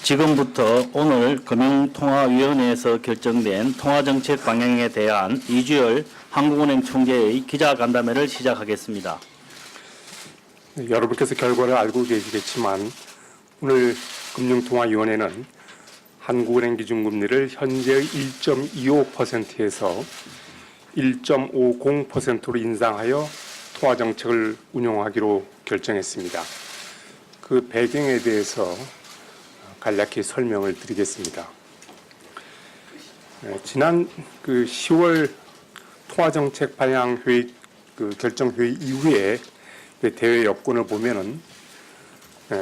지금부터 오늘 금융통화위원회에서 결정된 통화정책 방향에 대한 이주열 한국은행 총재의 기자간담회를 시작하겠습니다. 여러분께서 결과를 알고 계시겠지만 오늘 금융통화위원회는 한국은행 기준금리를 현재의 1.25%에서 1.50%로 인상하여 통화정책을 운용하기로 결정했습니다. 그 배경에 대해서 간략히 설명을 드리겠습니다. 지난 10월 통화정책 방향회의 결정회의 이후에 대외 여건을 보면은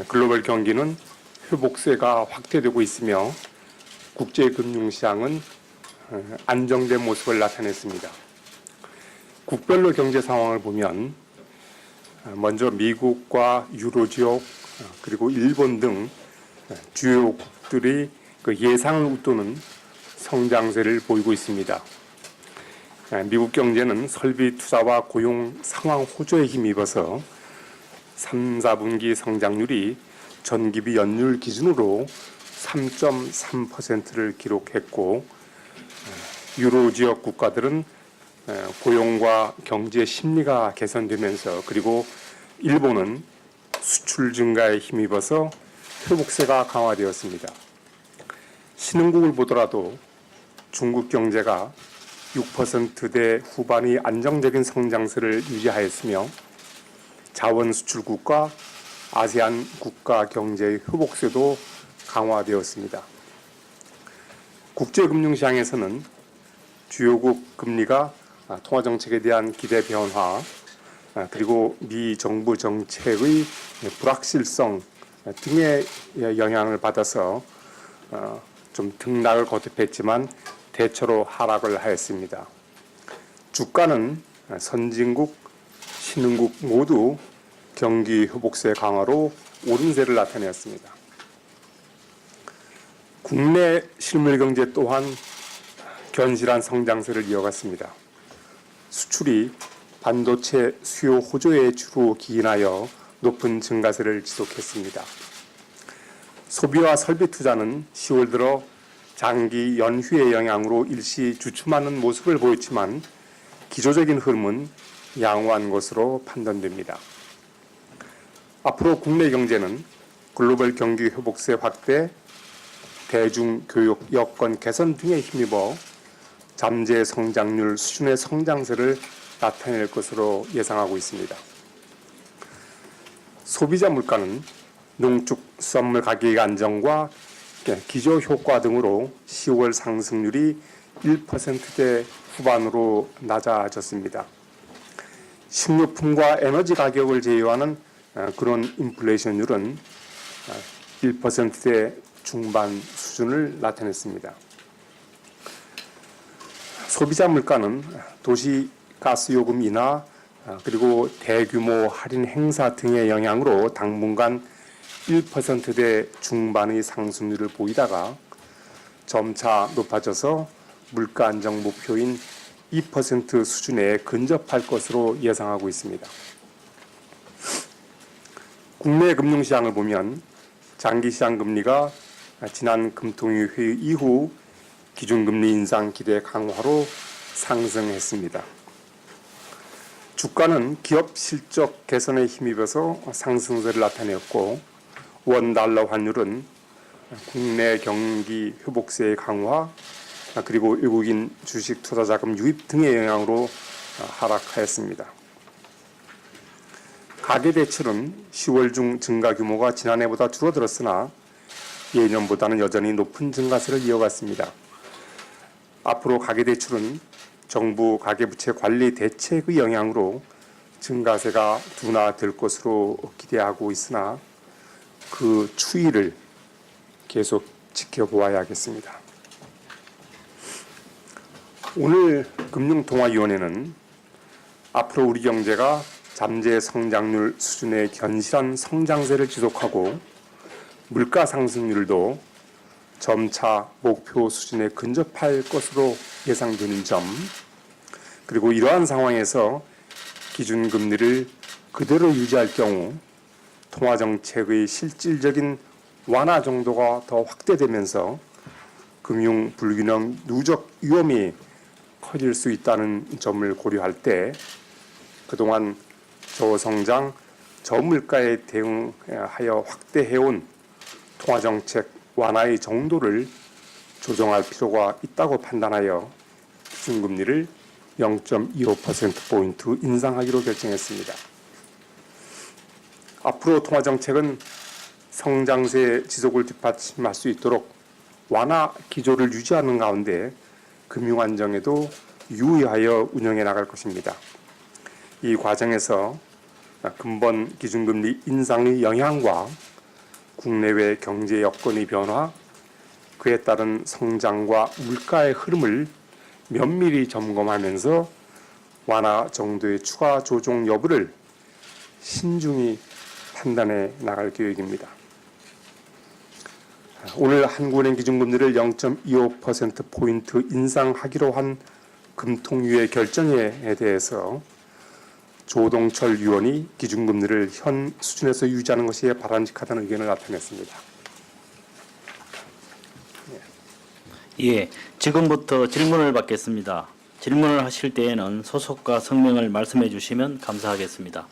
글로벌 경기는 회복세가 확대되고 있으며 국제금융시장은 안정된 모습을 나타냈습니다. 국별로 경제 상황을 보면 먼저 미국과 유로지역 그리고 일본 등 주요국들이 예상을 웃도는 성장세를 보이고 있습니다. 미국 경제는 설비 투자와 고용 상황 호조에 힘입어서 3, 4분기 성장률이 전기비 연율 기준으로 3.3%를 기록했고 유로 지역 국가들은 고용과 경제 심리가 개선되면서 그리고 일본은 수출 증가에 힘입어서 회복세가 강화되었습니다. 신흥국을 보더라도 중국 경제가 6%대 후반의 안정적인 성장세를 유지하였으며 자원 수출국과 아세안 국가 경제의 회복세도 강화되었습니다. 국제금융시장에서는 주요국 금리가 통화정책에 대한 기대 변화 그리고 미 정부 정책의 불확실성 등의 영향을 받아서 좀 등락을 거듭했지만 대체로 하락을 하였습니다. 주가는 선진국, 신흥국 모두 경기 회복세 강화로 오름세를 나타내었습니다. 국내 실물 경제 또한 견실한 성장세를 이어갔습니다. 수출이 반도체 수요 호조에 주로 기인하여 높은 증가세를 지속했습니다. 소비와 설비 투자는 10월 들어 장기 연휴의 영향으로 일시 주춤하는 모습을 보였지만 기조적인 흐름은 양호한 것으로 판단됩니다. 앞으로 국내 경제는 글로벌 경기 회복세 확대, 대중교육 여건 개선 등에 힘입어 잠재 성장률 수준의 성장세를 나타낼 것으로 예상하고 있습니다. 소비자 물가는 농축 수산물 가격 안정과 기저 효과 등으로 10월 상승률이 1%대 후반으로 낮아졌습니다. 식료품과 에너지 가격을 제외하는 그런 인플레이션율은 1%대 중반 수준을 나타냈습니다. 소비자 물가는 도시 가스요금 인하 그리고 대규모 할인 행사 등의 영향으로 당분간 1%대 중반의 상승률을 보이다가 점차 높아져서 물가 안정 목표인 2% 수준에 근접할 것으로 예상하고 있습니다. 국내 금융시장을 보면 장기시장 금리가 지난 금통위 회의 이후 기준금리 인상 기대 강화로 상승했습니다. 주가는 기업 실적 개선에 힘입어서 상승세를 나타내었고 원달러 환율은 국내 경기 회복세의 강화 그리고 외국인 주식 투자자금 유입 등의 영향으로 하락하였습니다. 가계대출은 10월 중 증가 규모가 지난해보다 줄어들었으나 예년보다는 여전히 높은 증가세를 이어갔습니다. 앞으로 가계대출은 정부 가계부채 관리 대책의 영향으로 증가세가 둔화될 것으로 기대하고 있으나 그 추이를 계속 지켜보아야겠습니다. 오늘 금융통화위원회는 앞으로 우리 경제가 잠재 성장률 수준의 견실한 성장세를 지속하고 물가 상승률도 점차 목표 수준에 근접할 것으로 예상되는 점, 그리고 이러한 상황에서 기준금리를 그대로 유지할 경우 통화정책의 실질적인 완화 정도가 더 확대되면서 금융 불균형, 누적 위험이 커질 수 있다는 점을 고려할 때 그동안 저성장, 저물가에 대응하여 확대해온 통화정책 완화의 정도를 조정할 필요가 있다고 판단하여 기준금리를 0.25%포인트 인상하기로 결정했습니다. 앞으로 통화정책은 성장세 지속을 뒷받침할 수 있도록 완화 기조를 유지하는 가운데 금융안정에도 유의하여 운영해 나갈 것입니다. 이 과정에서 근본 기준금리 인상의 영향과 국내외 경제 여건의 변화, 그에 따른 성장과 물가의 흐름을 면밀히 점검하면서 완화 정도의 추가 조정 여부를 신중히 판단해 나갈 계획입니다. 오늘 한국은행 기준금리를 0.25%포인트 인상하기로 한 금통위의 결정에 대해서 조동철 위원이 기준금리를 현 수준에서 유지하는 것이 바람직하다는 의견을 나타냈습니다. 예, 지금부터 질문을 받겠습니다. 질문을 하실 때에는 소속과 성명을 말씀해 주시면 감사하겠습니다.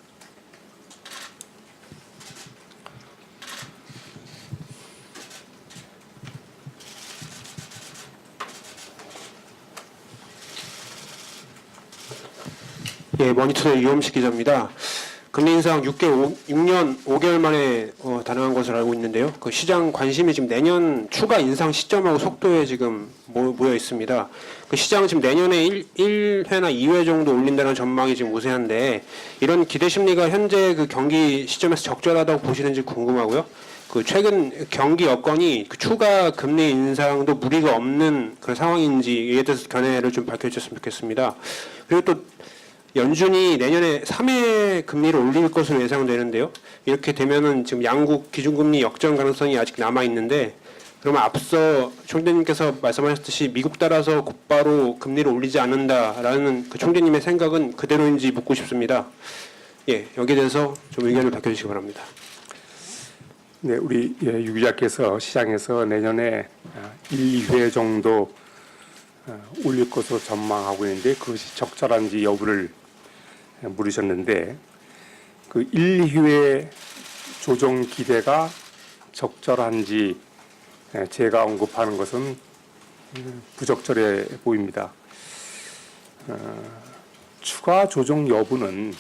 예, 머니투데이 유엄식 기자입니다. 금리 인상 6년 5개월 만에 단행한 것으로 알고 있는데요. 그 시장 관심이 지금 내년 추가 인상 시점하고 속도에 지금 모여 있습니다. 그 시장은 지금 내년에 1회나 2회 정도 올린다는 전망이 지금 우세한데 이런 기대 심리가 현재 그 경기 시점에서 적절하다고 보시는지 궁금하고요. 그 최근 경기 여건이 그 추가 금리 인상도 무리가 없는 그런 상황인지에 대해서 견해를 좀 밝혀주셨으면 좋겠습니다. 그리고 또 연준이 내년에 3회 금리를 올릴 것으로 예상되는데요. 이렇게 되면은 지금 양국 기준금리 역전 가능성이 아직 남아 있는데, 그러면 앞서 총재님께서 말씀하셨듯이 미국 따라서 곧바로 금리를 올리지 않는다라는 그 총재님의 생각은 그대로인지 묻고 싶습니다. 예, 여기에 대해서 좀 의견을 밝혀주시기 바랍니다. 네, 우리 유 기자께서 시장에서 내년에 1, 2회 정도 올릴 것으로 전망하고 있는데 그것이 적절한지 여부를 물으셨는데 그 1, 2회 조정 기대가 적절한지 제가 언급하는 것은 부적절해 보입니다. 추가 조정 여부는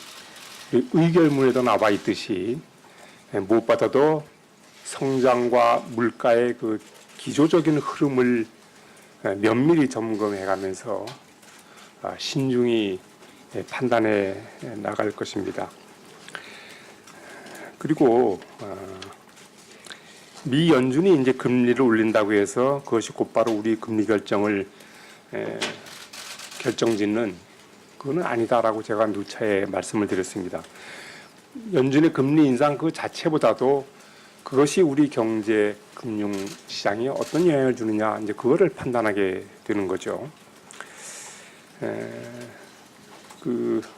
의결문에도 나와 있듯이 무엇보다도 성장과 물가의 그 기조적인 흐름을 면밀히 점검해가면서 신중히 판단해 나갈 것입니다. 그리고 미 연준이 이제 금리를 올린다고 해서 그것이 곧바로 우리 금리 결정을 결정짓는 그거는 아니다라고 제가 누차에 말씀을 드렸습니다. 연준의 금리 인상 그 자체보다도 그것이 우리 경제 금융 시장에 어떤 영향을 주느냐 이제 그거를 판단하게 되는 거죠.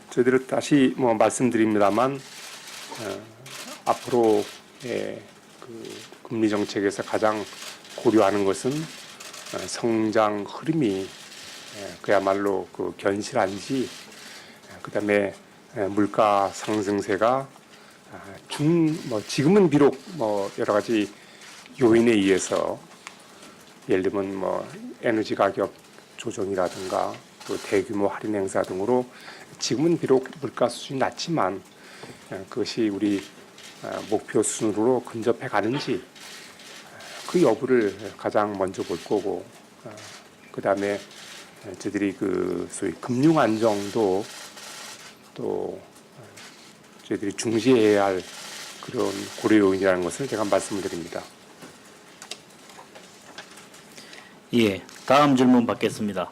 저희들 다시 말씀드립니다만 앞으로의 그 금리 정책에서 가장 고려하는 것은 성장 흐름이 그야말로 그 견실한지, 그다음에 물가 상승세가 지금은 비록 여러 가지 요인에 의해서 예를 들면 에너지 가격 조정이라든가 또 대규모 할인 행사 등으로 지금은 비록 물가 수준이 낮지만 그것이 우리 목표 수준으로 근접해 가는지 그 여부를 가장 먼저 볼 거고, 그 다음에 저희들이 그 소위 금융 안정도 또 저희들이 중시해야 할 그런 고려 요인이라는 것을 제가 말씀을 드립니다. 예, 다음 질문 받겠습니다.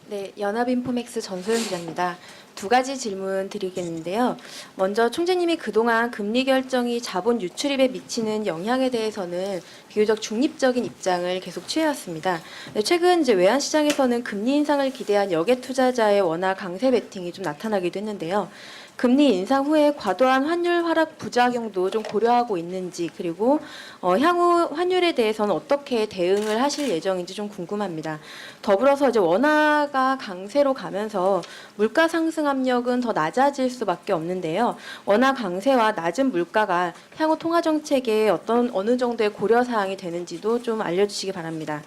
네, 연합인포맥스 전소연 기자입니다. 두 가지 질문 드리겠는데요. 먼저 총재님이 그동안 금리 결정이 자본 유출입에 미치는 영향에 대해서는 비교적 중립적인 입장을 계속 취해왔습니다. 최근 이제 외환 시장에서는 금리 인상을 기대한 역외 투자자의 워낙 강세 베팅이 좀 나타나기도 했는데요. 금리 인상 후에 과도한 환율 하락 부작용도 좀 고려하고 있는지, 그리고 향후 환율에 대해서는 어떻게 대응을 하실 예정인지 좀 궁금합니다. 더불어서 이제 원화가 강세로 가면서 물가 상승 압력은 더 낮아질 수밖에 없는데요. 원화 강세와 낮은 물가가 향후 통화 정책에 어느 정도의 고려 사항이 되는지도 좀 알려주시기 바랍니다.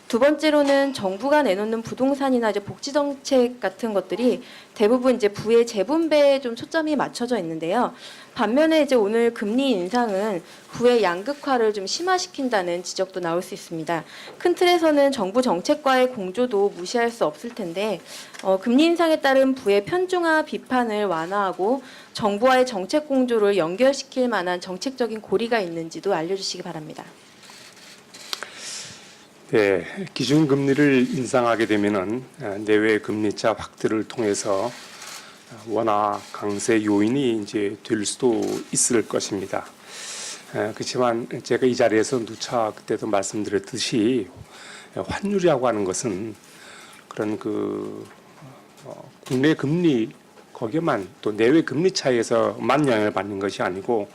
두 번째로는 정부가 내놓는 부동산이나 이제 복지 정책 같은 것들이 대부분 이제 부의 재분배에 좀 초점이 맞춰져 있는데요. 반면에 이제 오늘 금리 인상은 부의 양극화를 좀 심화시킨다는 지적도 나올 수 있습니다. 큰 틀에서는 정부 정책과의 공조도 무시할 수 없을 텐데 금리 인상에 따른 부의 편중화 비판을 완화하고 정부와의 정책 공조를 연결시킬 만한 정책적인 고리가 있는지도 알려주시기 바랍니다. 네, 기준금리를 인상하게 되면은 내외 금리차 확대를 통해서 원화 강세 요인이 이제 될 수도 있을 것입니다. 그렇지만 제가 이 자리에서 누차 그때도 말씀드렸듯이 환율이라고 하는 것은 그런 국내 금리 거기에만 또 내외 금리 차이에서만 영향을 받는 것이 아니고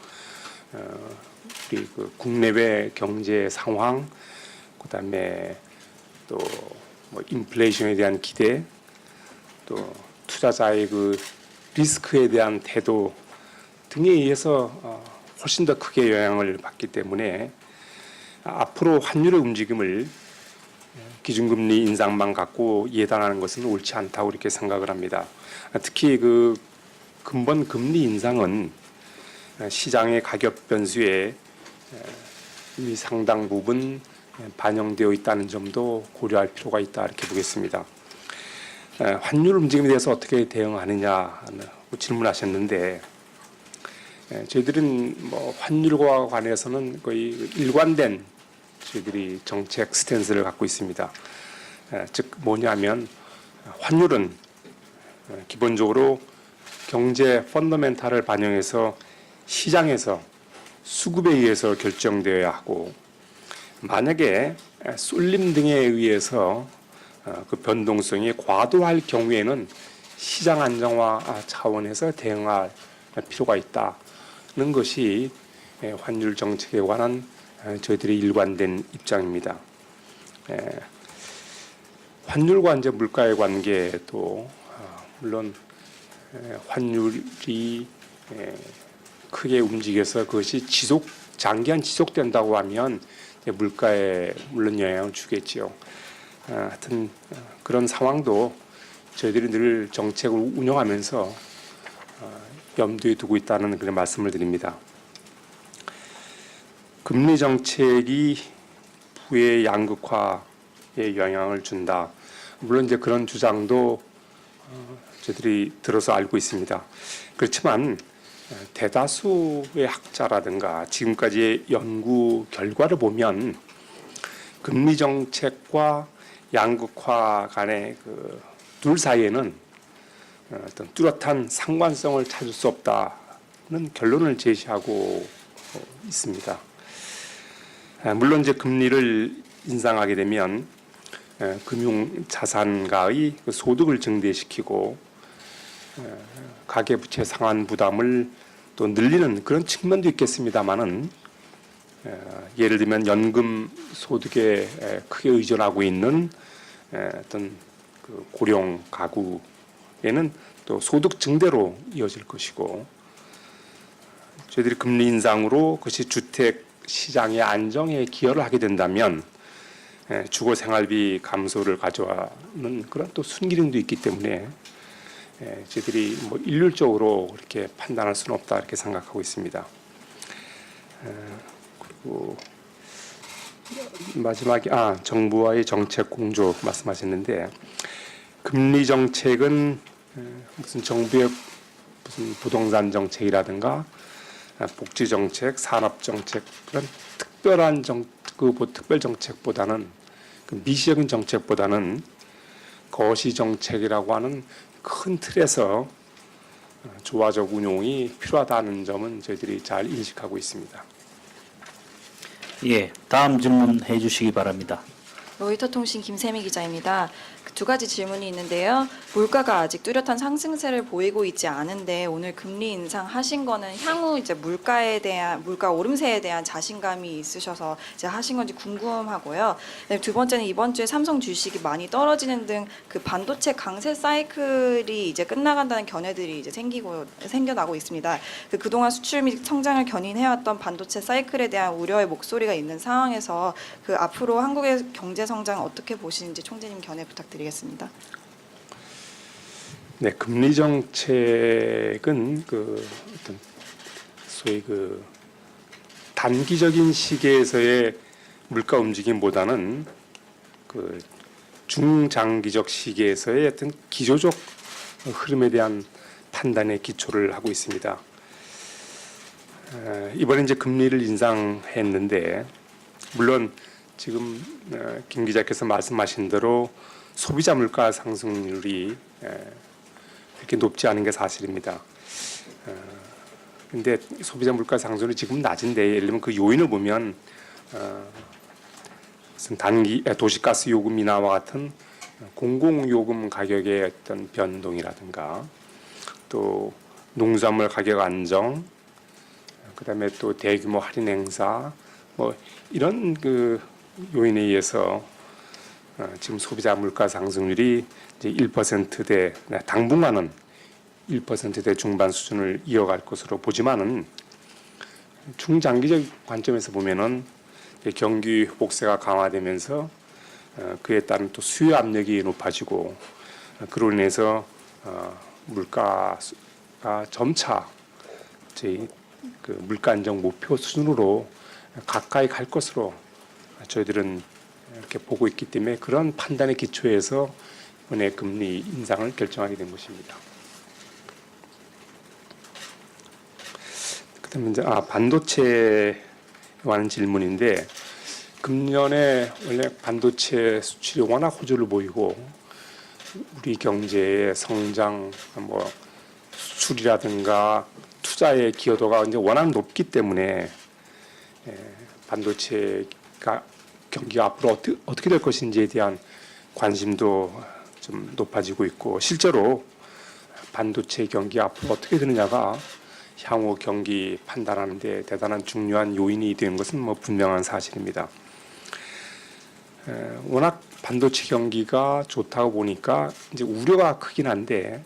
우리 국내외 경제 상황, 그다음에 또 뭐 인플레이션에 대한 기대, 또 투자자의 리스크에 대한 태도 등에 의해서 훨씬 더 크게 영향을 받기 때문에 앞으로 환율의 움직임을 기준금리 인상만 갖고 예단하는 것은 옳지 않다고 이렇게 생각을 합니다. 특히 근본 금리 인상은 시장의 가격 변수에 이미 상당 부분 반영되어 있다는 점도 고려할 필요가 있다 이렇게 보겠습니다. 환율 움직임에 대해서 어떻게 대응하느냐 질문하셨는데 저희들은 뭐 환율과 관해서는 거의 일관된 저희들이 정책 스탠스를 갖고 있습니다. 즉 뭐냐면 환율은 기본적으로 경제 펀더멘탈을 반영해서 시장에서 수급에 의해서 결정되어야 하고 만약에 쏠림 등에 의해서 그 변동성이 과도할 경우에는 시장 안정화 차원에서 대응할 필요가 있다는 것이 환율 정책에 관한 저희들의 일관된 입장입니다. 환율과 이제 물가의 관계도 물론 환율이 크게 움직여서 그것이 장기간 지속된다고 하면 물가에 물론 영향을 주겠지요. 하여튼 그런 상황도 저희들이 늘 정책을 운영하면서 염두에 두고 있다는 그런 말씀을 드립니다. 금리 정책이 부의 양극화에 영향을 준다. 물론 이제 그런 주장도 저희들이 들어서 알고 있습니다. 그렇지만 대다수의 학자라든가 지금까지의 연구 결과를 보면 금리 정책과 양극화 간의 둘 사이에는 어떤 뚜렷한 상관성을 찾을 수 없다는 결론을 제시하고 있습니다. 물론 이제 금리를 인상하게 되면 금융 자산가의 소득을 증대시키고 가계부채 상환 부담을 또 늘리는 그런 측면도 있겠습니다만은 예를 들면 연금 소득에 크게 의존하고 있는 어떤 고령 가구에는 또 소득 증대로 이어질 것이고 저희들이 금리 인상으로 그것이 주택 시장의 안정에 기여를 하게 된다면 주거 생활비 감소를 가져와는 그런 또 순기능도 있기 때문에 저희들이 뭐 일률적으로 그렇게 판단할 수는 없다 이렇게 생각하고 있습니다. 그리고 마지막에 정부와의 정책 공조 말씀하셨는데 금리 정책은 무슨 정부의 무슨 부동산 정책이라든가 복지 정책, 산업 정책 그런 특별한 특별 정책보다는 미시적인 정책보다는 거시 정책이라고 하는 큰 틀에서 조화적 운용이 필요하다는 점은 저희들이 잘 인식하고 있습니다. 예, 다음 질문 해주시기 바랍니다. 로이터 통신 김세미 기자입니다. 두 가지 질문이 있는데요. 물가가 아직 뚜렷한 상승세를 보이고 있지 않은데 오늘 금리 인상하신 거는 향후 이제 물가에 대한 물가 오름세에 대한 자신감이 있으셔서 이제 하신 건지 궁금하고요. 네, 두 번째는 이번 주에 삼성 주식이 많이 떨어지는 등 그 반도체 강세 사이클이 이제 끝나간다는 견해들이 이제 생겨나고 있습니다. 그동안 수출 및 성장을 견인해왔던 반도체 사이클에 대한 우려의 목소리가 있는 상황에서 그 앞으로 한국의 경제 성장 어떻게 보시는지 총재님 견해 부탁드리겠습니다. 네, 금리 정책은 그 어떤 소위 그 단기적인 시기에서의 물가 움직임보다는 그 중장기적 시기에서의 어떤 기조적 흐름에 대한 판단에 기초를 하고 있습니다. 이번에 이제 금리를 인상했는데 물론 지금 김 기자께서 말씀하신 대로 소비자 물가 상승률이 그렇게 높지 않은 게 사실입니다. 그런데 소비자 물가 상승률이 지금 낮은데 예를 들면 그 요인을 보면 무슨 도시가스 요금 인하와 같은 공공요금 가격의 어떤 변동이라든가 또 농수산물 가격 안정, 그다음에 또 대규모 할인 행사 뭐 이런 그 요인에 의해서 지금 소비자 물가 상승률이 이제 1%대 당분간은 1%대 중반 수준을 이어갈 것으로 보지만은 중장기적 관점에서 보면은 경기 회복세가 강화되면서 그에 따른 또 수요 압력이 높아지고 그로 인해서 물가가 점차 저희 그 물가 안정 목표 수준으로 가까이 갈 것으로 저희들은 이렇게 보고 있기 때문에 그런 판단의 기초에서 이번에 금리 인상을 결정하게 된 것입니다. 그다음에 이제 반도체에 관한 질문인데 금년에 원래 반도체 수출이 워낙 호조를 보이고 우리 경제의 성장 뭐 수출이라든가 투자의 기여도가 이제 워낙 높기 때문에 반도체가 경기가 앞으로 어떻게 될 것인지에 대한 관심도 좀 높아지고 있고 실제로 반도체 경기 앞으로 어떻게 되느냐가 향후 경기 판단하는 데 대단한 중요한 요인이 되는 것은 뭐 분명한 사실입니다. 워낙 반도체 경기가 좋다고 보니까 이제 우려가 크긴 한데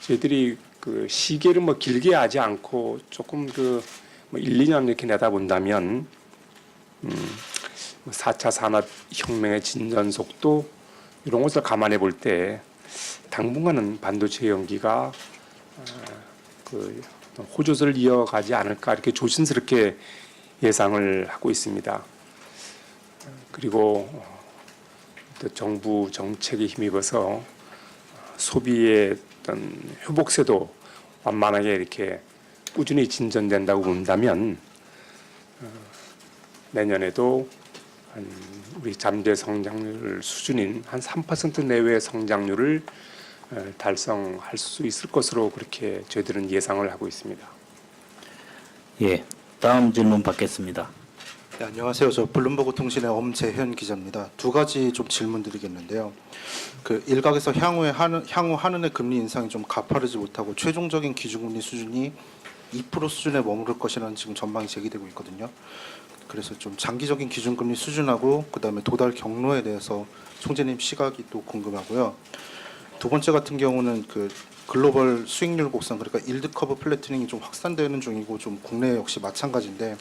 저희들이 그 시계를 뭐 길게 하지 않고 조금 그 뭐 1, 2년 이렇게 내다본다면 4차 산업혁명의 진전 속도 이런 것을 감안해 볼 때 당분간은 반도체 경기가 그 호조세를 이어가지 않을까 이렇게 조심스럽게 예상을 하고 있습니다. 그리고 또 정부 정책에 힘입어서 소비의 어떤 회복세도 완만하게 이렇게 꾸준히 진전된다고 본다면 내년에도 우리 잠재 성장률 수준인 한 3% 내외의 성장률을 달성할 수 있을 것으로 그렇게 저희들은 예상을 하고 있습니다. 예, 다음 질문 받겠습니다. 네, 안녕하세요. 저 블룸버그 통신의 엄재현 기자입니다. 두 가지 좀 질문드리겠는데요. 그 일각에서 향후 한은의 금리 인상이 좀 가파르지 못하고 최종적인 기준금리 수준이 2% 수준에 머무를 것이라는 지금 전망이 제기되고 있거든요. 그래서 좀 장기적인 기준금리 수준하고 그다음에 도달 경로에 대해서 총재님 시각이 또 궁금하고요. 두 번째 같은 경우는 그 글로벌 수익률 곡선 그러니까 일드 커브 플래트닝이 좀 확산되는 중이고 좀 국내 역시 마찬가지인데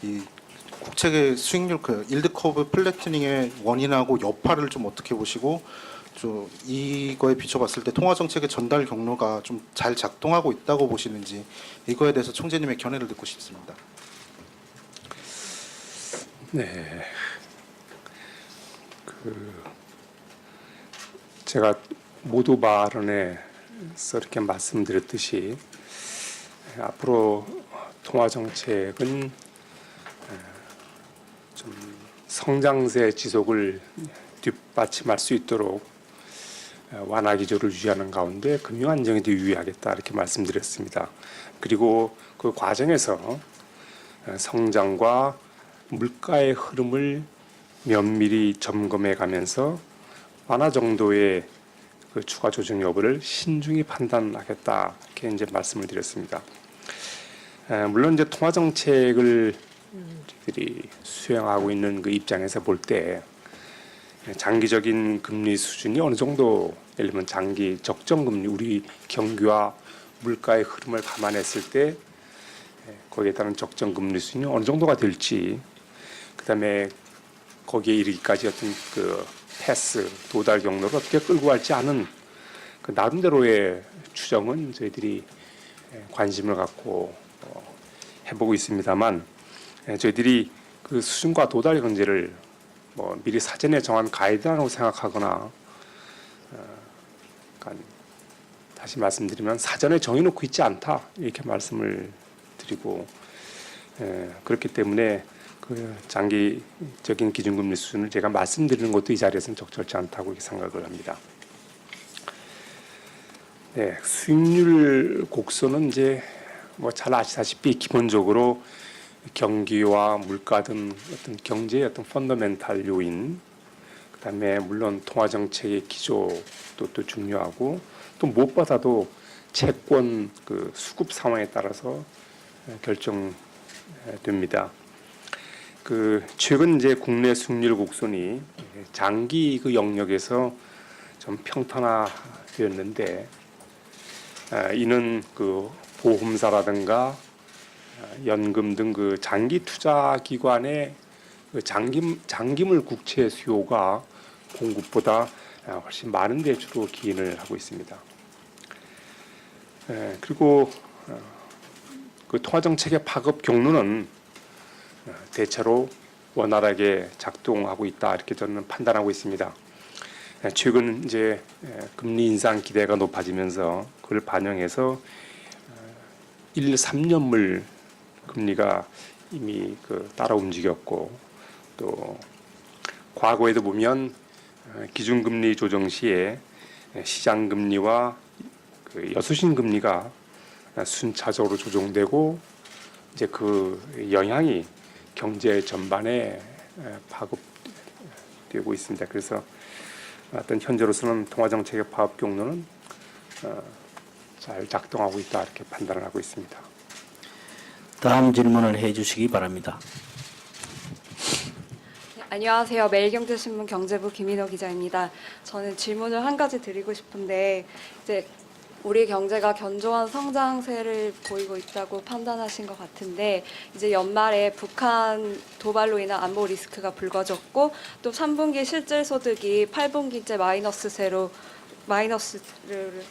이 국채의 수익률 그 일드 커브 플래트닝의 원인하고 여파를 좀 어떻게 보시고 좀 이거에 비춰봤을 때 통화 정책의 전달 경로가 좀 잘 작동하고 있다고 보시는지 이거에 대해서 총재님의 견해를 듣고 싶습니다. 네, 제가 모두 발언에서 이렇게 말씀드렸듯이 앞으로 통화 정책은 좀 성장세 지속을 뒷받침할 수 있도록 완화 기조를 유지하는 가운데 금융 안정에도 유의하겠다 이렇게 말씀드렸습니다. 그리고 그 과정에서 성장과 물가의 흐름을 면밀히 점검해 가면서 완화 정도의 그 추가 조정 여부를 신중히 판단하겠다 이렇게 이제 말씀을 드렸습니다. 물론 이제 통화 정책을 저희들이 수행하고 있는 그 입장에서 볼 때 장기적인 금리 수준이 어느 정도, 예를 들면 장기 적정 금리, 우리 경기와 물가의 흐름을 감안했을 때 거기에 따른 적정 금리 수준이 어느 정도가 될지, 그다음에 거기에 이르기까지 어떤 그 패스 도달 경로를 어떻게 끌고 갈지 아는 그 나름대로의 추정은 저희들이 관심을 갖고 해보고 있습니다만, 저희들이 그 수준과 도달 경제를 뭐 미리 사전에 정한 가이드라고 생각하거나, 그러니까 다시 말씀드리면 사전에 정해놓고 있지 않다 이렇게 말씀을 드리고, 그렇기 때문에 그 장기적인 기준금리 수준을 제가 말씀드리는 것도 이 자리에서는 적절치 않다고 이렇게 생각을 합니다. 네, 수익률 곡선은 이제 뭐 잘 아시다시피 기본적으로 경기와 물가 등 어떤 경제의 어떤 펀더멘탈 요인, 그다음에 물론 통화 정책의 기조도 또 중요하고, 또 무엇보다도 채권 그 수급 상황에 따라서 결정됩니다. 그 최근 이제 국내 수익률 곡선이 장기 그 영역에서 좀 평탄화되었는데, 이는 그 보험사라든가 연금 등 그 장기 투자 기관의 그 장기물 국채 수요가 공급보다 훨씬 많은 데 주로 기인을 하고 있습니다. 그리고 그 통화 정책의 파급 경로는 대체로 원활하게 작동하고 있다 이렇게 저는 판단하고 있습니다. 최근 이제 금리 인상 기대가 높아지면서 그걸 반영해서 1, 3년물 금리가 이미 그 따라 움직였고, 또 과거에도 보면 기준금리 조정 시에 시장금리와 그 여수신 금리가 순차적으로 조정되고, 이제 그 영향이 경제 전반에 파급되고 있습니다. 그래서 어떤 현재로서는 통화 정책의 파급 경로는 잘 작동하고 있다 이렇게 판단을 하고 있습니다. 다음 질문을 해주시기 바랍니다. 네, 안녕하세요. 매일경제신문 경제부 김인호 기자입니다. 저는 질문을 한 가지 드리고 싶은데, 이제 우리 경제가 견조한 성장세를 보이고 있다고 판단하신 것 같은데, 이제 연말에 북한 도발로 인한 안보 리스크가 불거졌고, 또 3분기 실질 소득이 8분기째 마이너스를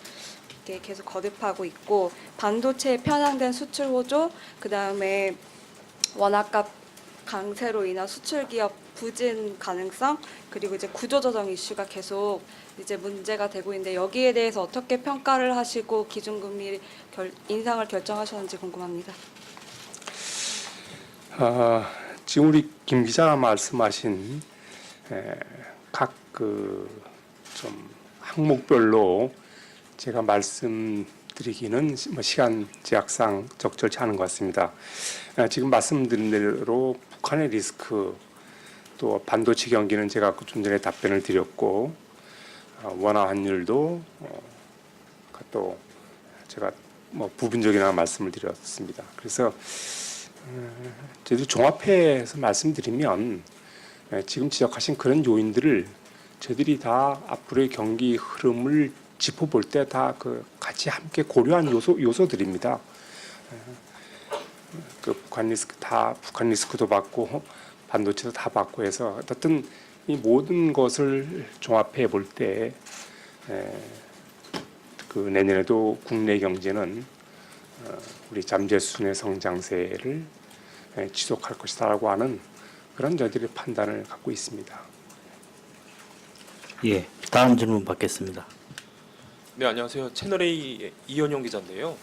이렇게 계속 거듭하고 있고, 반도체에 편향된 수출 호조, 그 다음에 원화값 강세로 인한 수출 기업 부진 가능성, 그리고 이제 구조조정 이슈가 계속 이제 문제가 되고 있는데, 여기에 대해서 어떻게 평가를 하시고 기준금리 인상을 결정하셨는지 궁금합니다. 지금 우리 김 기자가 말씀하신 각 그 좀 항목별로 제가 말씀드리기는 뭐 시간 제약상 적절치 않은 것 같습니다. 지금 말씀드린 대로 북한의 리스크, 또 반도체 경기는 제가 좀 전에 답변을 드렸고, 원화 환율도 또 제가 뭐 부분적이나 말씀을 드렸습니다. 그래서 저희들이 종합해서 말씀드리면, 지금 지적하신 그런 요인들을 저희들이 다 앞으로의 경기 흐름을 짚어볼 때 다 그 같이 함께 고려한 요소들입니다. 그 북한 리스크도 받고 반도체도 다 받고 해서 어떤 이 모든 것을 종합해 볼 때 그 내년에도 국내 경제는 우리 잠재 수준의 성장세를 지속할 것이다라고 하는 그런 저희들의 판단을 갖고 있습니다. 예, 다음 질문 받겠습니다. 네, 안녕하세요. 채널A 이현용 기자인데요.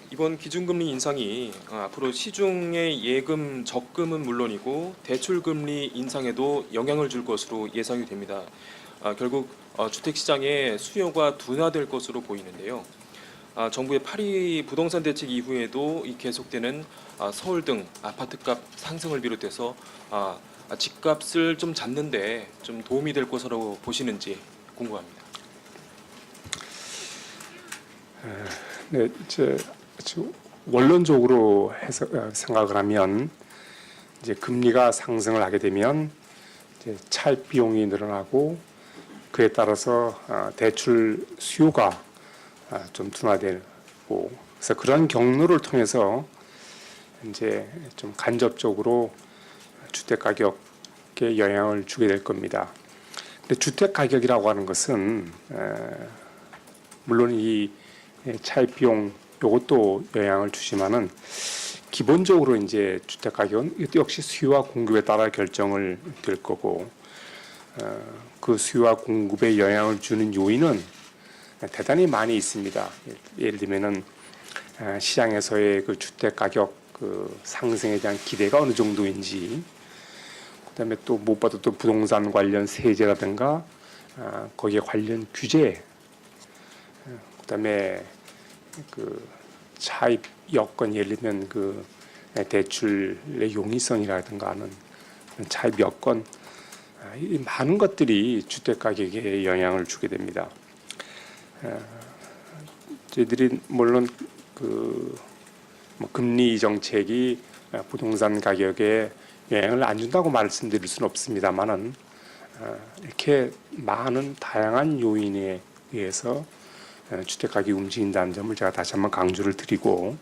이번 기준금리 인상이 앞으로 시중의 예금 적금은 물론이고 대출금리 인상에도 영향을 줄 것으로 예상이 됩니다. 결국 주택시장의 수요가 둔화될 것으로 보이는데요. 정부의 파리 부동산 대책 이후에도 이 계속되는 서울 등 아파트값 상승을 비롯해서 집값을 좀 잡는데 좀 도움이 될 것으로 보시는지 궁금합니다. 네, 원론적으로 해서 생각을 하면 이제 금리가 상승을 하게 되면 이제 차입 비용이 늘어나고 그에 따라서 대출 수요가 좀 둔화되고 그래서 그런 경로를 통해서 이제 좀 간접적으로 주택 가격에 영향을 주게 될 겁니다. 근데 주택 가격이라고 하는 것은 물론 이 차입 비용 요것도 영향을 주지만은 기본적으로 이제 주택 가격은 이것도 역시 수요와 공급에 따라 결정을 될 거고 그 수요와 공급에 영향을 주는 요인은 대단히 많이 있습니다. 예를 들면은 시장에서의 그 주택 가격 그 상승에 대한 기대가 어느 정도인지, 그다음에 또 무엇보다 또 부동산 관련 세제라든가 거기에 관련 규제, 그다음에 그 차입 여건, 예를 들면 그 대출의 용이성이라든가 하는 차입 여건, 이 많은 것들이 주택 가격에 영향을 주게 됩니다. 저희들이 물론 그 금리 정책이 부동산 가격에 영향을 안 준다고 말씀드릴 수는 없습니다만은 이렇게 많은 다양한 요인에 의해서 주택 가격이 움직인다는 점을 제가 다시 한번 강조를 드리고,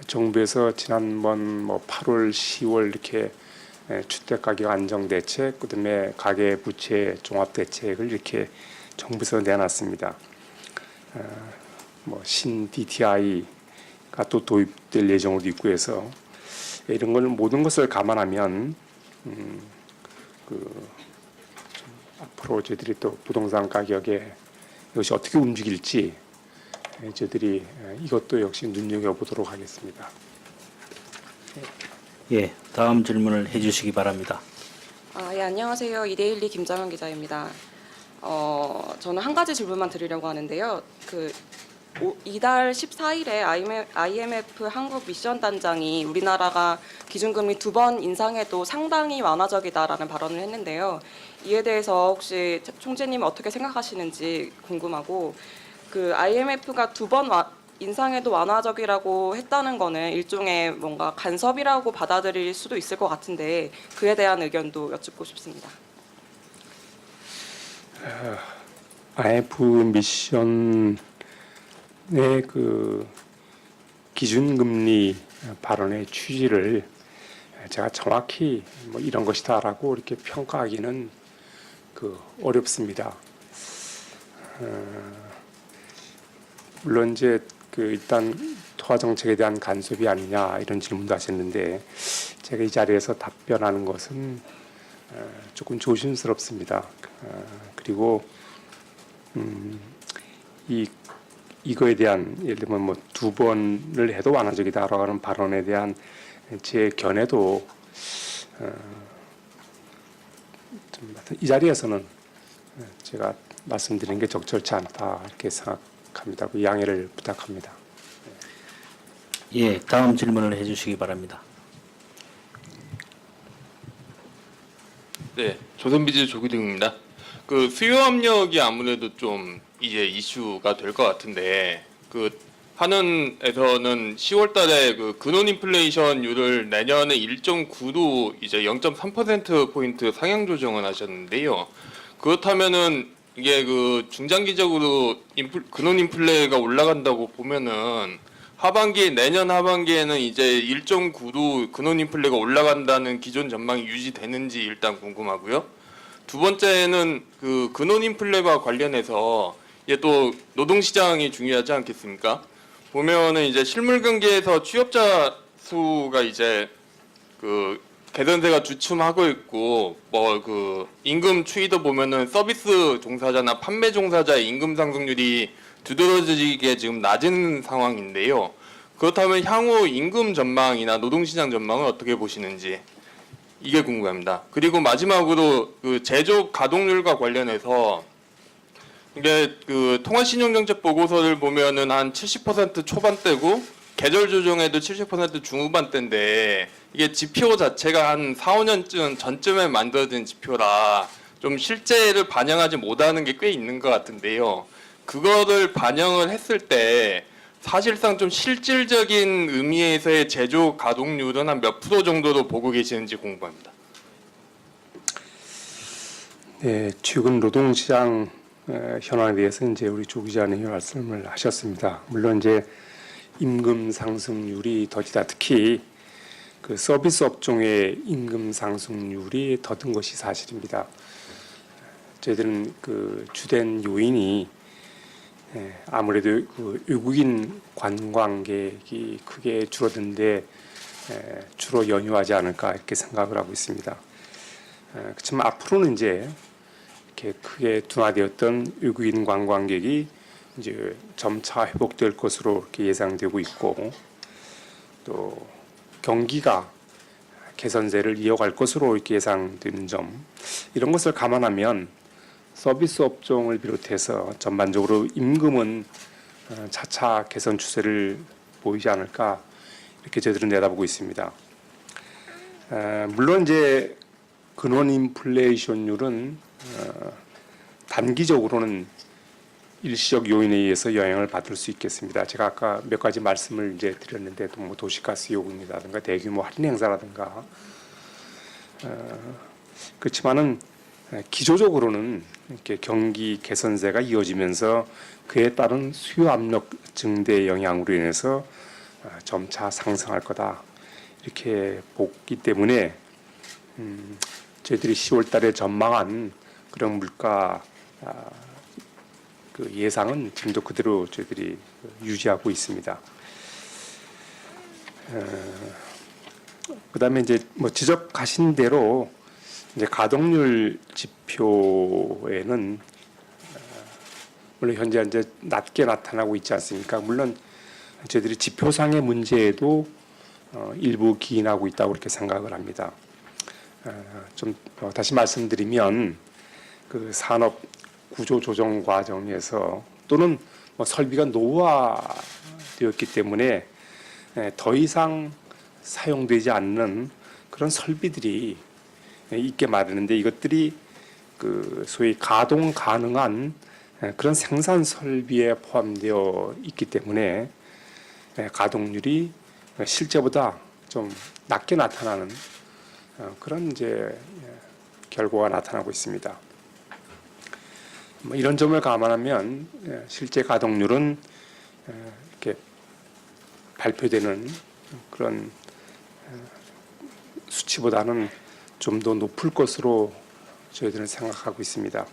정부에서 지난번 뭐 8월, 10월 이렇게 주택 가격 안정 대책, 그다음에 가계 부채 종합 대책을 이렇게 정부에서 내놨습니다. 뭐 신 DTI가 또 도입될 예정으로 있고 해서 이런 걸 모든 것을 감안하면 앞으로 저희들이 또 부동산 가격에 이것이 어떻게 움직일지 저희들이 이것도 역시 눈여겨보도록 하겠습니다. 예, 다음 질문을 해주시기 바랍니다. 예, 안녕하세요. 이데일리 김정현 기자입니다. 저는 한 가지 질문만 드리려고 하는데요. 이달 14일에 IMF 한국 미션 단장이 우리나라가 기준금리 2번 인상해도 상당히 완화적이다라는 발언을 했는데요. 이에 대해서 혹시 총재님 어떻게 생각하시는지 궁금하고, 그 IMF가 2번 인상해도 완화적이라고 했다는 거는 일종의 뭔가 간섭이라고 받아들일 수도 있을 것 같은데 그에 대한 의견도 여쭙고 싶습니다. IMF 미션의 그 기준금리 발언의 취지를 제가 정확히 뭐 이런 것이다라고 이렇게 평가하기는 어렵습니다. 물론 이제 일단 통화 정책에 대한 간섭이 아니냐 이런 질문도 하셨는데 제가 이 자리에서 답변하는 것은 조금 조심스럽습니다. 그리고 이거에 대한, 예를 들면 뭐 2번을 해도 완화적이다라고 하는 발언에 대한 제 견해도 이 자리에서는 제가 말씀드리는 게 적절치 않다 이렇게 생각합니다. 양해를 부탁합니다. 예, 다음 질문을 해주시기 바랍니다. 네, 조선비즈 조기등입니다. 그 수요 압력이 아무래도 좀 이제 이슈가 될 것 같은데, 그 한은에서는 10월달에 그 근원 인플레이션율을 내년에 1.9로 이제 0.3% 포인트 상향 조정을 하셨는데요. 그렇다면은 이게 그 중장기적으로 근원 인플레가 올라간다고 보면은 내년 하반기에는 이제 1.9로 근원 인플레가 올라간다는 기존 전망이 유지되는지 일단 궁금하고요. 두 번째는 그 근원 인플레와 관련해서 이게 또 노동시장이 중요하지 않겠습니까? 보면은 이제 실물 경기에서 취업자 수가 이제 그 개선세가 주춤하고 있고, 뭐 그 임금 추이도 보면은 서비스 종사자나 판매 종사자의 임금 상승률이 두드러지게 지금 낮은 상황인데요. 그렇다면 향후 임금 전망이나 노동시장 전망을 어떻게 보시는지 이게 궁금합니다. 그리고 마지막으로 그 제조업 가동률과 관련해서 이게 그 통화신용정책 보고서를 보면은 한 70% 초반대고 계절 조정에도 70% 중후반대인데 이게 지표 자체가 한 4, 5년쯤 전쯤에 만들어진 지표라 좀 실제를 반영하지 못하는 게 꽤 있는 것 같은데요. 그거를 반영을 했을 때 사실상 좀 실질적인 의미에서의 제조 가동률은 한 몇 프로 정도로 보고 계시는지 궁금합니다. 네, 최근 노동시장 현황에 대해서 이제 우리 조 기자님이 말씀을 하셨습니다. 물론 이제 임금 상승률이 더디다, 특히 그 서비스 업종의 임금 상승률이 더딘 것이 사실입니다. 저희들은 그 주된 요인이 아무래도 그 외국인 관광객이 크게 줄어든데 주로 연유하지 않을까 이렇게 생각을 하고 있습니다. 그렇지만 앞으로는 이제 이렇게 크게 둔화되었던 외국인 관광객이 이제 점차 회복될 것으로 이렇게 예상되고 있고, 또 경기가 개선세를 이어갈 것으로 이렇게 예상되는 점, 이런 것을 감안하면 서비스 업종을 비롯해서 전반적으로 임금은 차차 개선 추세를 보이지 않을까 이렇게 저희들은 내다보고 있습니다. 물론 이제 근원 인플레이션율은 단기적으로는 일시적 요인에 의해서 영향을 받을 수 있겠습니다. 제가 아까 몇 가지 말씀을 이제 드렸는데, 또 뭐 도시가스 요금이라든가 대규모 할인 행사라든가, 그렇지만은 기조적으로는 이렇게 경기 개선세가 이어지면서 그에 따른 수요 압력 증대 영향으로 인해서 점차 상승할 거다 이렇게 보기 때문에 저희들이 10월달에 전망한 그런 물가 그 예상은 지금도 그대로 저희들이 유지하고 있습니다. 그다음에 이제 뭐 지적하신 대로 이제 가동률 지표에는 물론 현재 이제 낮게 나타나고 있지 않습니까? 물론 저희들이 지표상의 문제에도 일부 기인하고 있다고 그렇게 생각을 합니다. 좀 다시 말씀드리면 그 산업 구조 조정 과정에서 또는 뭐 설비가 노후화되었기 때문에 더 이상 사용되지 않는 그런 설비들이 있게 마련인데, 이것들이 그 소위 가동 가능한 그런 생산 설비에 포함되어 있기 때문에 가동률이 실제보다 좀 낮게 나타나는 그런 이제 결과가 나타나고 있습니다. 뭐 이런 점을 감안하면 실제 가동률은 이렇게 발표되는 그런 수치보다는 좀 더 높을 것으로 저희들은 생각하고 있습니다.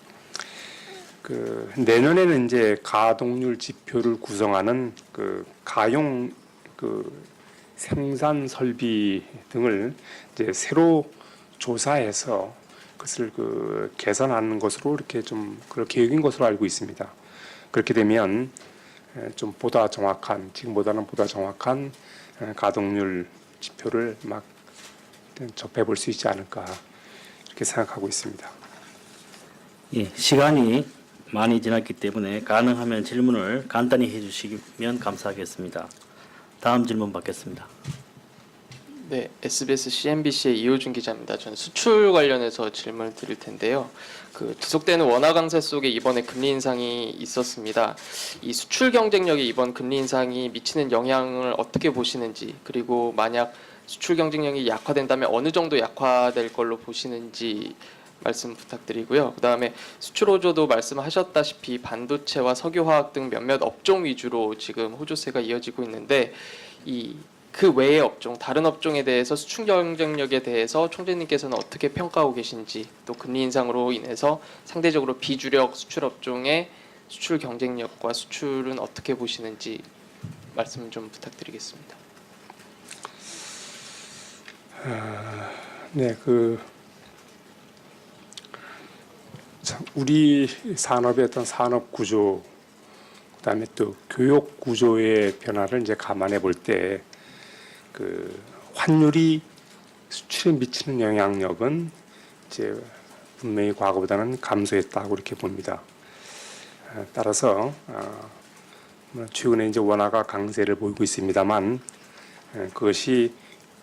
그 내년에는 이제 가동률 지표를 구성하는 그 가용 그 생산 설비 등을 이제 새로 조사해서 그것을 그 개선하는 것으로 이렇게 좀 그런 계획인 것으로 알고 있습니다. 그렇게 되면 좀 보다 정확한, 지금보다는 보다 정확한 가동률 지표를 막 접해볼 수 있지 않을까 이렇게 생각하고 있습니다. 예, 시간이 많이 지났기 때문에 가능하면 질문을 간단히 해주시면 감사하겠습니다. 다음 질문 받겠습니다. 네, SBS CNBC의 이호준 기자입니다. 저는 수출 관련해서 질문을 드릴 텐데요. 그 지속되는 원화 강세 속에 이번에 금리 인상이 있었습니다. 이 수출 경쟁력이 이번 금리 인상이 미치는 영향을 어떻게 보시는지, 그리고 만약 수출 경쟁력이 약화된다면 어느 정도 약화될 걸로 보시는지 말씀 부탁드리고요. 그다음에 수출 호조도 말씀하셨다시피 반도체와 석유화학 등 몇몇 업종 위주로 지금 호조세가 이어지고 있는데, 그 외의 업종, 다른 업종에 대해서 수출 경쟁력에 대해서 총재님께서는 어떻게 평가하고 계신지, 또 금리 인상으로 인해서 상대적으로 비주력 수출 업종의 수출 경쟁력과 수출은 어떻게 보시는지 말씀 좀 부탁드리겠습니다. 네, 우리 산업의 어떤 산업 구조, 그다음에 또 교육 구조의 변화를 이제 감안해 볼 때 그 환율이 수출에 미치는 영향력은 이제 분명히 과거보다는 감소했다고 이렇게 봅니다. 따라서 최근에 이제 원화가 강세를 보이고 있습니다만 그것이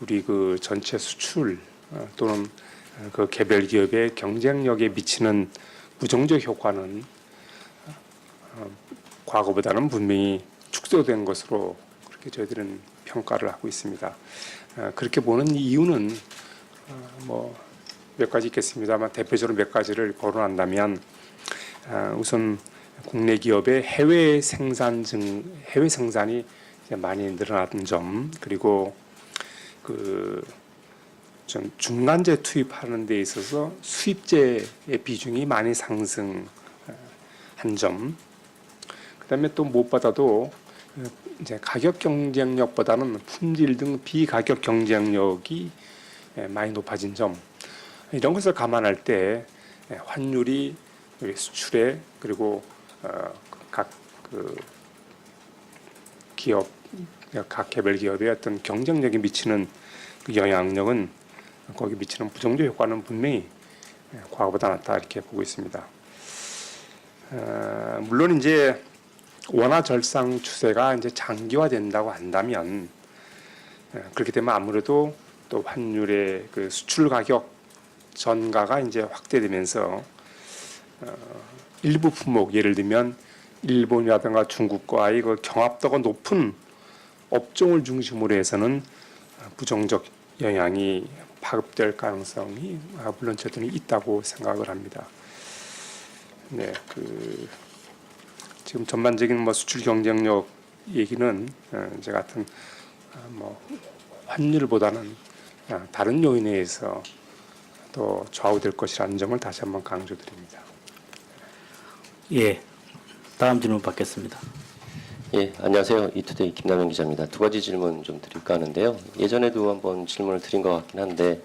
우리 그 전체 수출 또는 그 개별 기업의 경쟁력에 미치는 부정적 효과는 과거보다는 분명히 축소된 것으로 그렇게 저희들은 평가를 하고 있습니다. 그렇게 보는 이유는 뭐 몇 가지 있겠습니다만 대표적으로 몇 가지를 거론한다면 우선 국내 기업의 해외 생산이 이제 많이 늘어난 점, 그리고 그 좀 중간재 투입하는 데 있어서 수입재의 비중이 많이 상승한 점, 그다음에 또 무엇보다도 이제 가격 경쟁력보다는 품질 등 비가격 경쟁력이 많이 높아진 점, 이런 것을 감안할 때 환율이 수출에 그리고 각 그 기업, 각 개별 기업의 어떤 경쟁력에 미치는 그 영향력은, 거기 미치는 부정적 효과는 분명히 과거보다 낫다 이렇게 보고 있습니다. 물론 이제 원화 절상 추세가 이제 장기화된다고 한다면 그렇게 되면 아무래도 또 환율의 그 수출 가격 전가가 이제 확대되면서 일부 품목, 예를 들면 일본이라든가 중국과의 그 경합도가 높은 업종을 중심으로 해서는 부정적 영향이 파급될 가능성이 물론 저도 있다고 생각을 합니다. 네, 그 지금 전반적인 뭐 수출 경쟁력 얘기는 저 같은 뭐 환율보다는 다른 요인에 의해서 또 좌우될 것이라는 점을 다시 한번 강조드립니다. 예, 다음 질문 받겠습니다. 예, 안녕하세요. 이투데이 김남현 기자입니다. 두 가지 질문 좀 드릴까 하는데요. 예전에도 한번 질문을 드린 것 같긴 한데,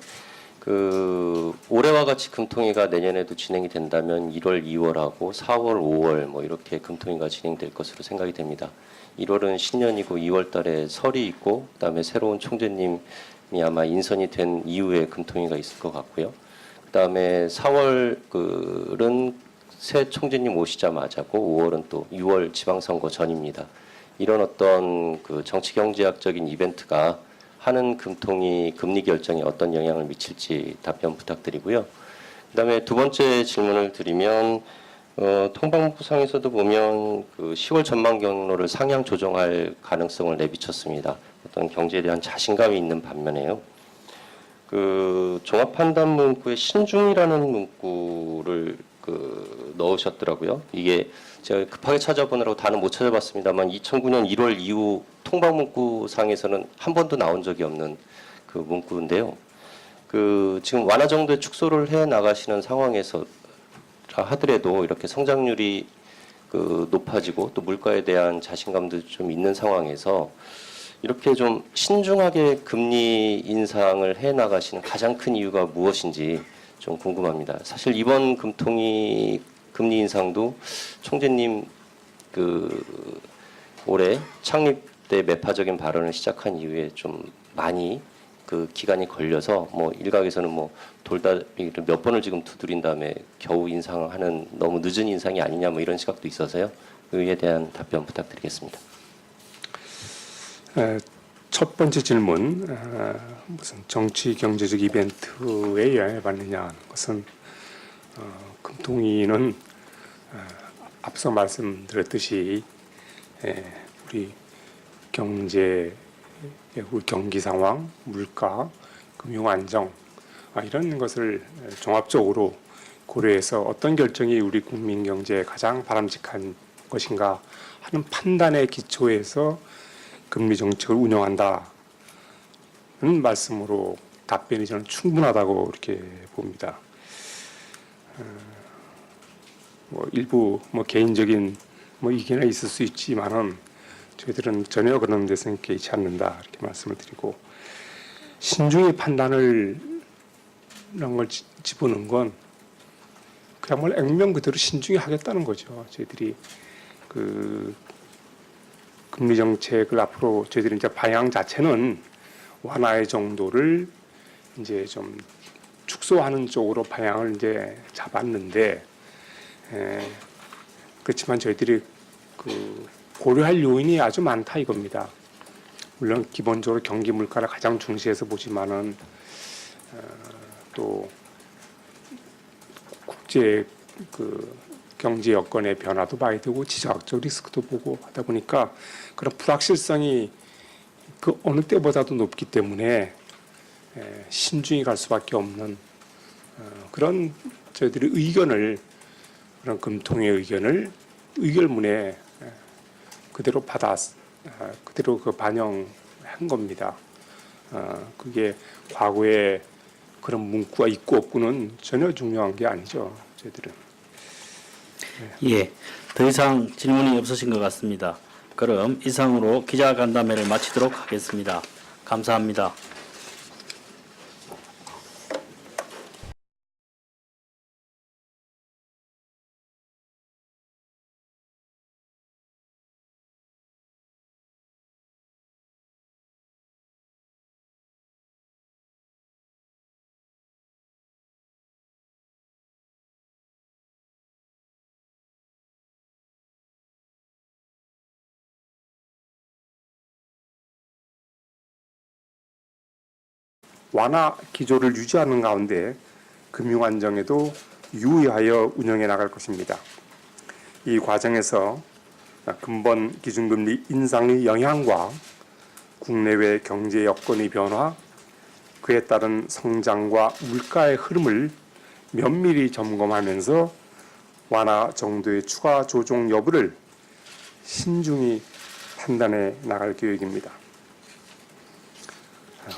올해와 같이 금통위가 내년에도 진행이 된다면 1월, 2월하고 4월, 5월 뭐 이렇게 금통위가 진행될 것으로 생각이 됩니다. 1월은 신년이고 2월 달에 설이 있고 그다음에 새로운 총재님이 아마 인선이 된 이후에 금통위가 있을 것 같고요. 그다음에 4월은 새 총재님 오시자마자고 5월은 또 6월 지방선거 전입니다. 이런 어떤 그 정치 경제학적인 이벤트가 하는 금통위 금리 결정에 어떤 영향을 미칠지 답변 부탁드리고요. 그다음에 두 번째 질문을 드리면 통방부상에서도 보면 그 10월 전망 경로를 상향 조정할 가능성을 내비쳤습니다. 어떤 경제에 대한 자신감이 있는 반면에요. 그 종합 판단 문구에 신중이라는 문구를 넣으셨더라고요. 이게 제가 급하게 찾아보느라고 다는 못 찾아봤습니다만 2009년 1월 이후 통방문구상에서는 한 번도 나온 적이 없는 그 문구인데요. 지금 완화 정도의 축소를 해 나가시는 상황에서 하더라도 이렇게 성장률이 높아지고 또 물가에 대한 자신감도 좀 있는 상황에서 이렇게 좀 신중하게 금리 인상을 해 나가시는 가장 큰 이유가 무엇인지 좀 궁금합니다. 사실 이번 금통위 금리 인상도 총재님 올해 창립 때 매파적인 발언을 시작한 이후에 좀 많이 기간이 걸려서 뭐 일각에서는 뭐 돌다리를 몇 번을 지금 두드린 다음에 겨우 인상하는 너무 늦은 인상이 아니냐 뭐 이런 시각도 있어서요. 그에 대한 답변 부탁드리겠습니다. 첫 번째 질문, 무슨 정치 경제적 이벤트에 영향을 받느냐 하는 것은 금통위는 앞서 말씀드렸듯이 우리 경기 상황, 물가, 금융 안정 이런 것을 종합적으로 고려해서 어떤 결정이 우리 국민 경제에 가장 바람직한 것인가 하는 판단의 기초에서 금리 정책을 운영한다는 말씀으로 답변이 저는 충분하다고 이렇게 봅니다. 뭐 일부 개인적인 이견이 있을 수 있지만은 저희들은 전혀 그런 데서는 개의치 않는다 이렇게 말씀을 드리고, 신중히 판단을 이런 걸 집어넣은 건 그야말로 액면 그대로 신중히 하겠다는 거죠. 저희들이 금리 정책을 앞으로 저희들이 이제 방향 자체는 완화의 정도를 이제 좀 축소하는 쪽으로 방향을 이제 잡았는데, 그렇지만 저희들이 고려할 요인이 아주 많다 이겁니다. 물론 기본적으로 경기 물가를 가장 중시해서 보지만은 또 국제 그 경제 여건의 변화도 봐야 되고 지정학적 리스크도 보고 하다 보니까 그런 불확실성이 그 어느 때보다도 높기 때문에 신중히 갈 수밖에 없는 그런 저희들의 의견을 그런 금통의 의견을 의결문에 그대로 그대로 그 반영한 겁니다. 그게 과거에 그런 문구가 있고 없고는 전혀 중요한 게 아니죠. 저희들은. 예, 더 이상 질문이 없으신 것 같습니다. 그럼 이상으로 기자간담회를 마치도록 하겠습니다. 감사합니다. 완화 기조를 유지하는 가운데 금융 안정에도 유의하여 운영해 나갈 것입니다. 이 과정에서 근본 기준금리 인상의 영향과 국내외 경제 여건의 변화, 그에 따른 성장과 물가의 흐름을 면밀히 점검하면서 완화 정도의 추가 조정 여부를 신중히 판단해 나갈 계획입니다.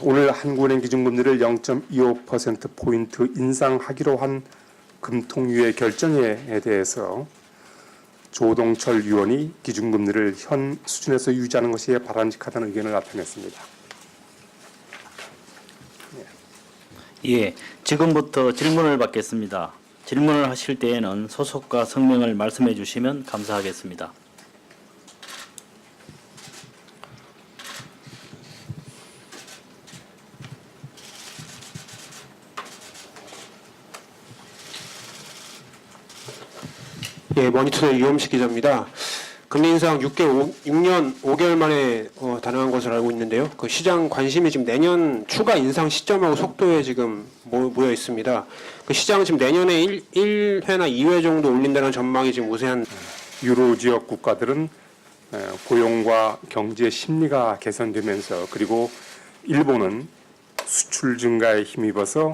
오늘 한국은행 기준금리를 0.25%포인트 인상하기로 한 금통위의 결정에 대해서 조동철 위원이 기준금리를 현 수준에서 유지하는 것이 바람직하다는 의견을 나타냈습니다. 예, 지금부터 질문을 받겠습니다. 질문을 하실 때에는 소속과 성명을 말씀해 주시면 감사하겠습니다. 예, 머니투데이 유엄식 기자입니다. 금리 인상 6년 5개월 만에 단행한 것으로 알고 있는데요. 그 시장 관심이 지금 내년 추가 인상 시점하고 속도에 지금 모여 있습니다. 그 시장은 지금 내년에 1회나 2회 정도 올린다는 전망이 지금 우세한. 유로 지역 국가들은 고용과 경제 심리가 개선되면서 그리고 일본은 수출 증가에 힘입어서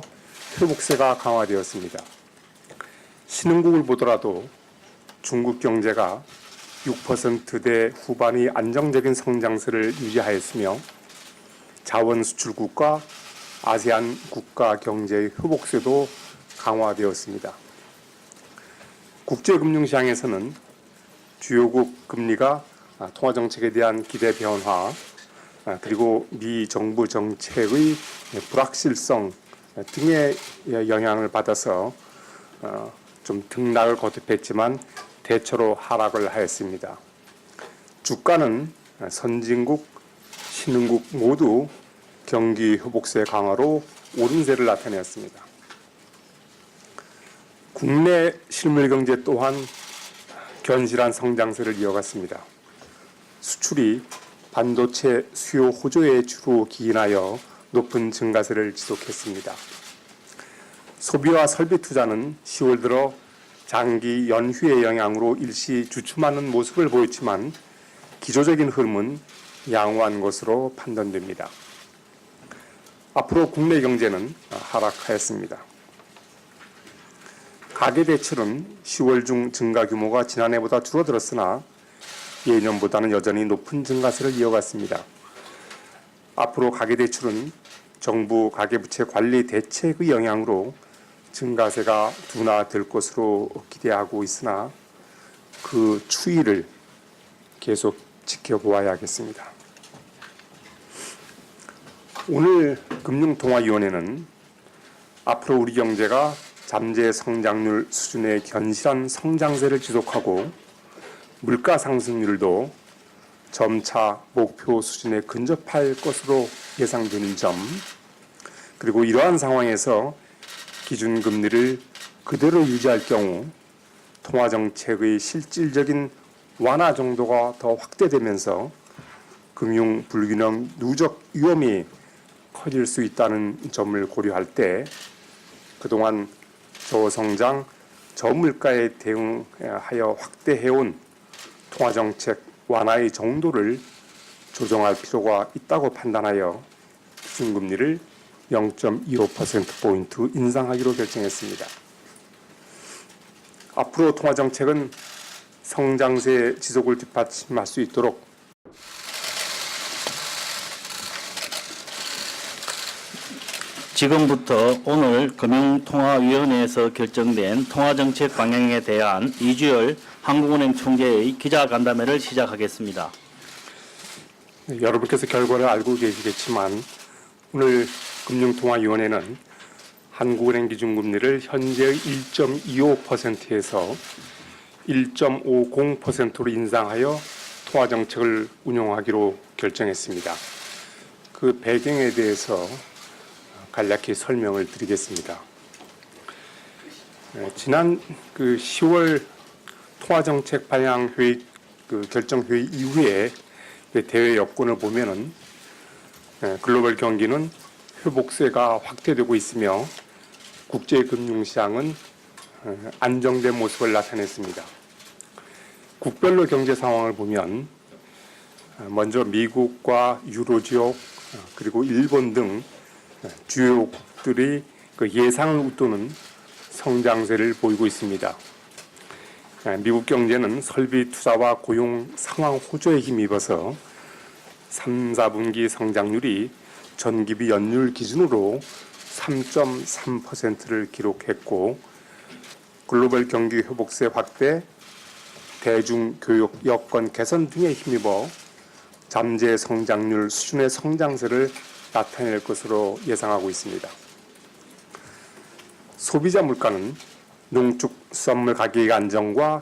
회복세가 강화되었습니다. 신흥국을 보더라도 중국 경제가 6%대 후반의 안정적인 성장세를 유지하였으며 자원 수출국과 아세안 국가 경제의 회복세도 강화되었습니다. 국제금융시장에서는 주요국 금리가 통화정책에 대한 기대 변화 그리고 미 정부 정책의 불확실성 등의 영향을 받아서 좀 등락을 거듭했지만 대체로 하락을 하였습니다. 주가는 선진국, 신흥국 모두 경기 회복세 강화로 오름세를 나타내었습니다. 국내 실물 경제 또한 견실한 성장세를 이어갔습니다. 수출이 반도체 수요 호조에 주로 기인하여 높은 증가세를 지속했습니다. 소비와 설비 투자는 10월 들어 장기 연휴의 영향으로 일시 주춤하는 모습을 보였지만 기조적인 흐름은 양호한 것으로 판단됩니다. 앞으로 국내 경제는 하락하였습니다. 가계대출은 10월 중 증가 규모가 지난해보다 줄어들었으나 예년보다는 여전히 높은 증가세를 이어갔습니다. 앞으로 가계대출은 정부 가계부채 관리 대책의 영향으로 증가세가 둔화될 것으로 기대하고 있으나 그 추이를 계속 지켜보아야겠습니다. 오늘 금융통화위원회는 앞으로 우리 경제가 잠재 성장률 수준의 견실한 성장세를 지속하고 물가 상승률도 점차 목표 수준에 근접할 것으로 예상되는 점, 그리고 이러한 상황에서 기준금리를 그대로 유지할 경우 통화정책의 실질적인 완화 정도가 더 확대되면서 금융 불균형 누적 위험이 커질 수 있다는 점을 고려할 때 그동안 저성장, 저물가에 대응하여 확대해온 통화정책 완화의 정도를 조정할 필요가 있다고 판단하여 기준금리를 0.25%포인트 인상하기로 결정했습니다. 앞으로 통화정책은 성장세 지속을 뒷받침할 수 있도록 지금부터 오늘 금융통화위원회에서 결정된 통화정책 방향에 대한 이주열 한국은행 총재의 기자간담회를 시작하겠습니다. 여러분께서 결과를 알고 계시겠지만 오늘 금융통화위원회는 한국은행 기준금리를 현재의 1.25%에서 1.50%로 인상하여 통화정책을 운영하기로 결정했습니다. 그 배경에 대해서 간략히 설명을 드리겠습니다. 지난 10월 통화정책 방향회의 결정회의 이후에 대외 여건을 보면은 글로벌 경기는 회복세가 확대되고 있으며 국제금융시장은 안정된 모습을 나타냈습니다. 국별로 경제 상황을 보면 먼저 미국과 유로지역 그리고 일본 등 주요국들이 예상을 웃도는 성장세를 보이고 있습니다. 미국 경제는 설비 투자와 고용 상황 호조에 힘입어서 3, 4분기 성장률이 전기비 연율 기준으로 3.3%를 기록했고 글로벌 경기 회복세 확대, 대중교육 여건 개선 등에 힘입어 잠재 성장률 수준의 성장세를 나타낼 것으로 예상하고 있습니다. 소비자 물가는 농축수산물 가격의 안정과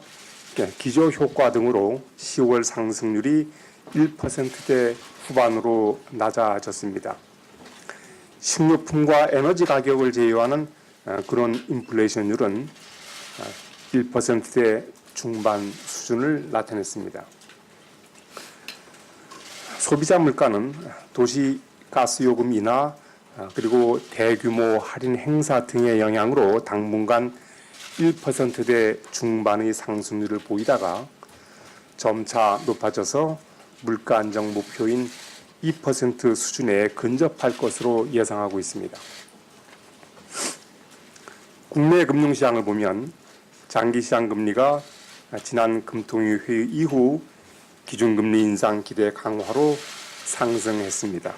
기저 효과 등으로 10월 상승률이 1%대 후반으로 낮아졌습니다. 식료품과 에너지 가격을 제외하는 그런 인플레이션율은 1%대 중반 수준을 나타냈습니다. 소비자 물가는 도시 가스요금 인하 그리고 대규모 할인 행사 등의 영향으로 당분간 1%대 중반의 상승률을 보이다가 점차 높아져서 물가 안정 목표인 2% 수준에 근접할 것으로 예상하고 있습니다. 국내 금융시장을 보면 장기시장 금리가 지난 금통위 회의 이후 기준금리 인상 기대 강화로 상승했습니다.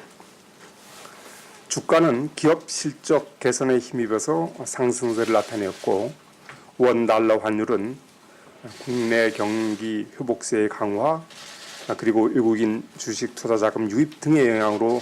주가는 기업 실적 개선에 힘입어서 상승세를 나타냈고 원달러 환율은 국내 경기 회복세의 강화 그리고 외국인 주식 투자 자금 유입 등의 영향으로